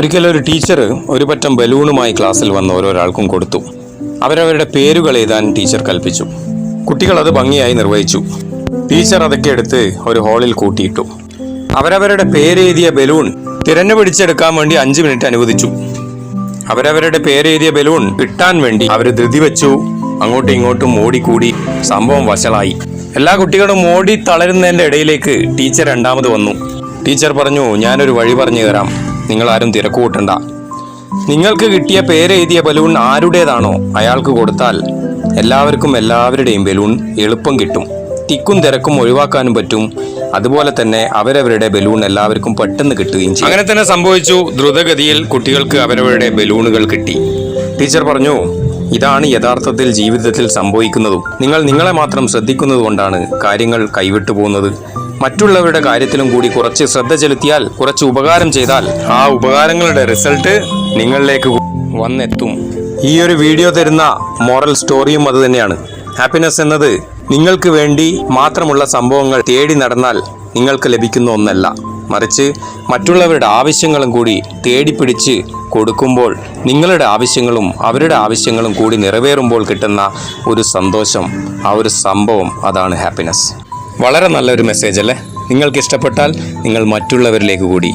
ഒരിക്കലൊരു ടീച്ചർ ഒരു പറ്റം ബലൂണുമായി ക്ലാസ്സിൽ വന്ന് ഓരോരാൾക്കും കൊടുത്തു. അവരവരുടെ പേരുകൾ എഴുതാൻ ടീച്ചർ കൽപ്പിച്ചു. കുട്ടികൾ അത് ഭംഗിയായി നിർവഹിച്ചു. ടീച്ചർ അതൊക്കെ എടുത്ത് ഒരു ഹാളിൽ കൂട്ടിയിട്ടു. അവരവരുടെ പേരെഴുതിയ ബലൂൺ തിരഞ്ഞു പിടിച്ചെടുക്കാൻ വേണ്ടി 5 മിനിറ്റ് അനുവദിച്ചു. അവരവരുടെ പേരെഴുതിയ ബലൂൺ കിട്ടാൻ വേണ്ടി അവർ ധൃതി വെച്ചു. അങ്ങോട്ടും ഇങ്ങോട്ടും ഓടിക്കൂടി. സംഭവം വഷളായി. എല്ലാ കുട്ടികളും ഓടി തളരുന്നതിൻ്റെ ഇടയിലേക്ക് ടീച്ചർ രണ്ടാമത് വന്നു. ടീച്ചർ പറഞ്ഞു, ഞാനൊരു വഴി പറഞ്ഞു തരാം, നിങ്ങളാരും തിരക്കുകൂട്ടണ്ട. നിങ്ങൾക്ക് കിട്ടിയ പേരെഴുതിയ ബലൂൺ ആരുടേതാണോ അയാൾക്ക് കൊടുത്താൽ എല്ലാവർക്കും എല്ലാവരുടെയും ബലൂൺ എളുപ്പം കിട്ടും. തിക്കും തിരക്കും ഒഴിവാക്കാനും പറ്റും. അതുപോലെ തന്നെ അവരവരുടെ ബലൂൺ എല്ലാവർക്കും പെട്ടെന്ന് കിട്ടുകയും ചെയ്യും. അങ്ങനെ തന്നെ സംഭവിച്ചു. ദ്രുതഗതിയിൽ കുട്ടികൾക്ക് അവരവരുടെ ബലൂണുകൾ കിട്ടി. ടീച്ചർ പറഞ്ഞു, ഇതാണ് യഥാർത്ഥത്തിൽ ജീവിതത്തിൽ സംഭവിക്കുന്നതും. നിങ്ങൾ നിങ്ങളെ മാത്രം ശ്രദ്ധിക്കുന്നത് കൊണ്ടാണ് കാര്യങ്ങൾ കൈവിട്ടു പോകുന്നത്. മറ്റുള്ളവരുടെ കാര്യത്തിലും കൂടി കുറച്ച് ശ്രദ്ധ ചെലുത്തിയാൽ, കുറച്ച് ഉപകാരം ചെയ്താൽ ആ ഉപകാരങ്ങളുടെ റിസൾട്ട് നിങ്ങളിലേക്ക് വന്നെത്തും. ഈ ഒരു വീഡിയോ തരുന്ന മോറൽ സ്റ്റോറിയും അത് തന്നെയാണ്. ഹാപ്പിനെസ് എന്നത് നിങ്ങൾക്ക് വേണ്ടി മാത്രമുള്ള സംഭവങ്ങൾ തേടി നടന്നാൽ നിങ്ങൾക്ക് ലഭിക്കുന്ന ഒന്നല്ല, മറിച്ച് മറ്റുള്ളവരുടെ ആവശ്യങ്ങളും കൂടി തേടിപ്പിടിച്ച് കൊടുക്കുമ്പോൾ നിങ്ങളുടെ ആവശ്യങ്ങളും അവരുടെ ആവശ്യങ്ങളും കൂടി നിറവേറുമ്പോൾ കിട്ടുന്ന ഒരു സന്തോഷം, ആ ഒരു സംഭവം, അതാണ് ഹാപ്പിനെസ്. വളരെ നല്ലൊരു മെസ്സേജ് അല്ലേ? നിങ്ങൾക്ക് ഇഷ്ടപ്പെട്ടാൽ നിങ്ങൾ മറ്റുള്ളവരിലേക്ക് കൂടി